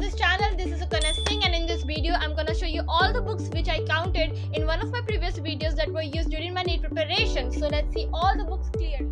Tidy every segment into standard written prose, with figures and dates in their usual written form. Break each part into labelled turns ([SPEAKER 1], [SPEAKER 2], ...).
[SPEAKER 1] this channel. This is Sukanya Singh, and in this video I'm gonna show you all the books which I counted in one of my previous videos that were used during my NEET preparation. So let's see all the books clearly.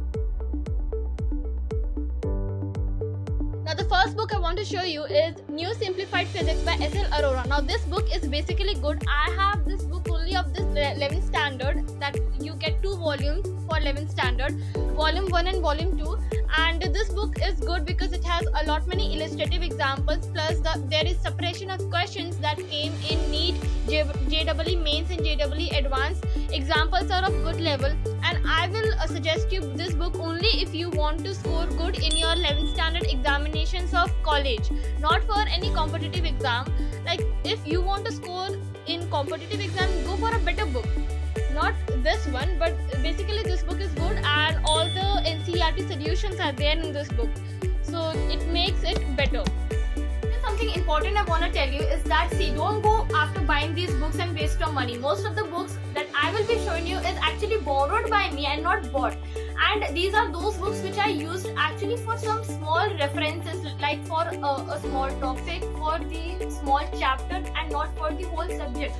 [SPEAKER 1] Now the first book I want to show you is New Simplified Physics by S.L. Arora. Now this book is basically good. I have this book only of this 11th standard, that you get 2 volumes for 11th standard, volume 1 and volume 2, and this book is good because it has a lot many illustrative examples, plus there is separation of questions that came in NEET, JEE Mains and JEE Advanced. Examples are of good level, and I will suggest you this book only if you want to score good in your 11th standard examinations of college, not for any competitive exam. Like if you want to score in competitive exam, go for a better book, not this one, but basically this book is good and all the NCERT solutions are there in this book, so it makes it better. Something important I want to tell you is that, see, don't go after buying these books and waste your money. Most of the books that I will be showing you is actually borrowed by me and not bought, and these are those books which I used actually for some small references, like for a small topic, for the small chapter, and not for the whole subject.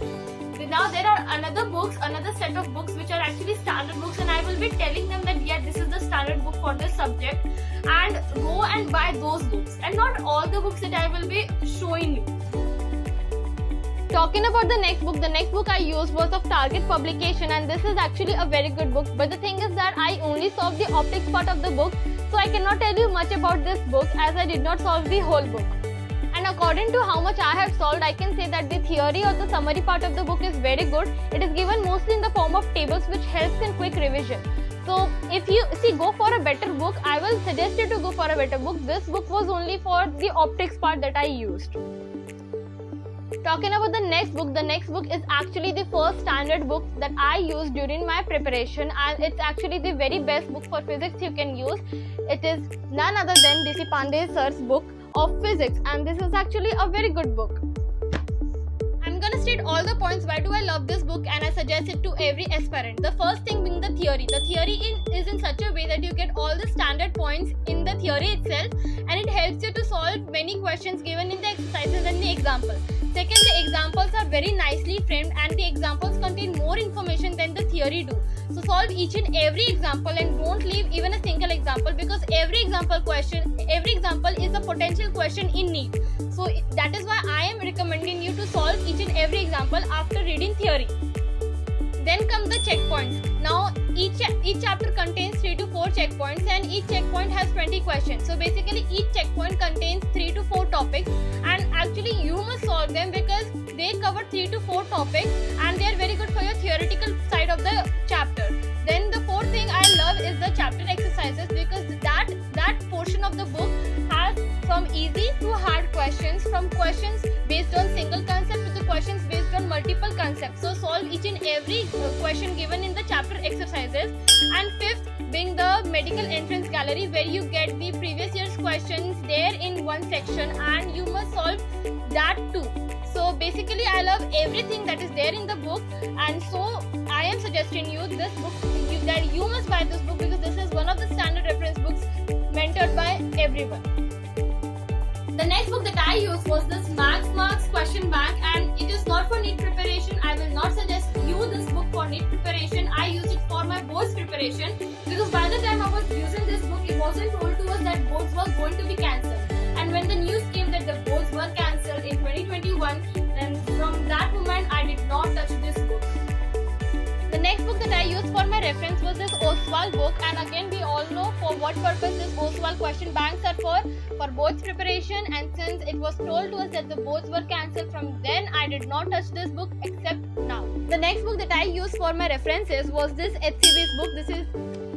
[SPEAKER 1] Now there are another set of books which are actually standard books, and I will be telling them that yeah, this is the standard book for this subject, and go and buy those books and not all the books that I will be showing you. Talking about the next book I used was of Target publication, and this is actually a very good book, but the thing is that I only solved the optics part of the book, so I cannot tell you much about this book as I did not solve the whole book. And according to how much I have solved, I can say that the theory or the summary part of the book is very good. It is given mostly in the form of tables, which helps in quick revision. So if you go for a better book, I will suggest you to go for a better book. This book was only for the optics part that I used. Talking about the next book is actually the first standard book that I used during my preparation, and it's actually the very best book for physics you can use. It is none other than DC Pandey sir's book of physics, and this is actually a very good book. I'm gonna state all the points why do I love this book, and I suggest it to every aspirant. The first thing being the theory. The theory is in such a way that you get all the standard points in the theory itself, and it helps you to solve many questions given in the exercises and the example. Second, the examples are very nicely framed, and the examples contain more information than the theory do. So solve each and every example and don't leave even a single example, because every example is a potential question in NEET. So that is why I am recommending you to solve each and every example after reading theory. Then come the checkpoints. Now each chapter contains 3 to 4 checkpoints, and each checkpoint has 20 questions. So basically each checkpoint contains 3 to 4 topics, and actually you must solve them because they cover 3 to 4 topics and they are very good for your theoretical side of the chapter. Then the fourth thing I love is the chapter exercises, because that portion of the book has from easy to hard questions, from questions based on single concept to the questions based on multiple concepts. So solve each and every question given in the chapter exercises. And fifth being the medical entrance gallery, where you get the previous year's questions there in one section, and you must solve that too. So basically I love everything that is there in the book, and so I am suggesting you this book, that you must buy this book, because this is one of the standard reference books mentored by everyone. The next book that I used was this Max Marks question bank, and it is not for NEET preparation. I will not suggest you this book for NEET preparation. I used it for my boards preparation, because by the time I was using this book, it wasn't told to us that boards were going to be cancelled. And when the news came that the boards were cancelled in 2021, then from that moment I did not touch this book. The next book that I used for my reference was this Oswald book, and again we all know for what purpose this Oswald question banks are for boards preparation, and since it was told to us that the boards were cancelled, from then I did not touch this book except now. The next book that I used for my references was this HCV's book. This is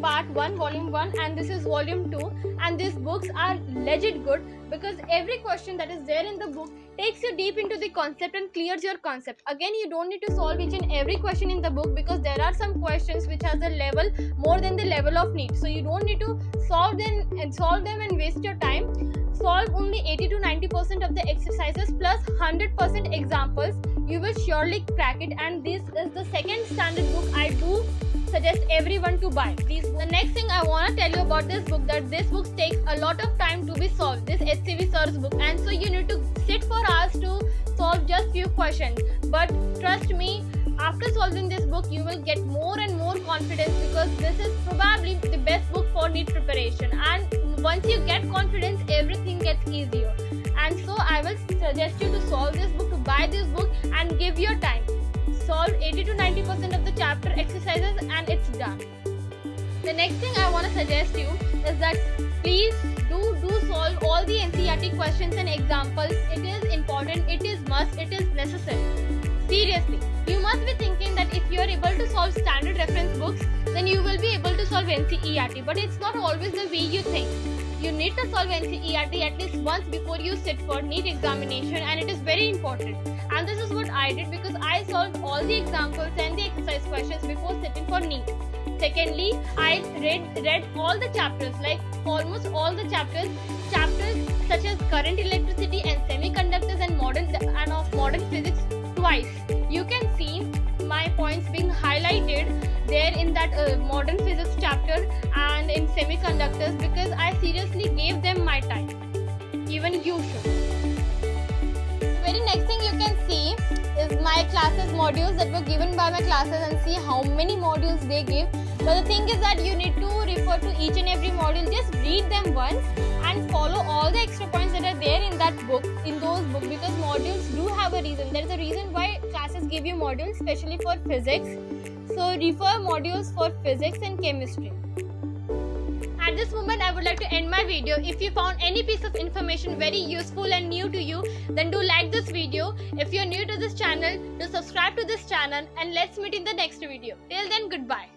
[SPEAKER 1] part 1 volume 1 and this is volume 2, and these books are legit good because every question that is there in the book takes you deep into the concept and clears your concept. Again, you don't need to solve each and every question in the book, because there are some questions which has a level more than the level of NEET, so you don't need to solve them and waste your time. Solve only 80 to 90% of the exercises plus 100% examples. You will surely crack it, and this is the second standard book I do suggest everyone to buy. The next thing I want to tell you about this book, that this book takes a lot of time to be solved, this HCV sir's book, and so you need to sit for 24 hours to solve just few questions. But trust me, after solving this book, you will get more and more confidence, because this is probably the best book for NEET preparation. And once you get confidence, everything gets easier. And so I will suggest you to solve this book, to buy this book and give your time. Solve 80 to 90% of the chapter exercises and it's done. The next thing I want to suggest you is that please do solve all the NCERT questions and examples. It is important, it is must, it is necessary. Seriously, you must be thinking that if you are able to solve standard reference books, then you will be able to solve NCERT. But it's not always the way you think. You need to solve NCERT at least once before you sit for NEET examination, and it is very important. And this is what I did, because I solved all the examples and the exercise questions before sitting for NEET. Secondly, I read all the chapters, like almost all the chapters such as current, electricity and semiconductors and modern physics twice. You can see my points being highlighted there in that modern physics chapter and in semiconductors, because I seriously gave them my time. Even you should. Very next thing you can see is my classes modules that were given by my classes, and see how many modules they give. But the thing is that you need to refer to each and every module. Just read them once and follow all the extra points that are there in that book, in those books, because modules do have a reason. There is a reason why classes give you modules, especially for physics. So refer modules for physics and chemistry. At this moment, I would like to end my video. If you found any piece of information very useful and new to you, then do like this video. If you're new to this channel, do subscribe to this channel, and let's meet in the next video. Till then, goodbye.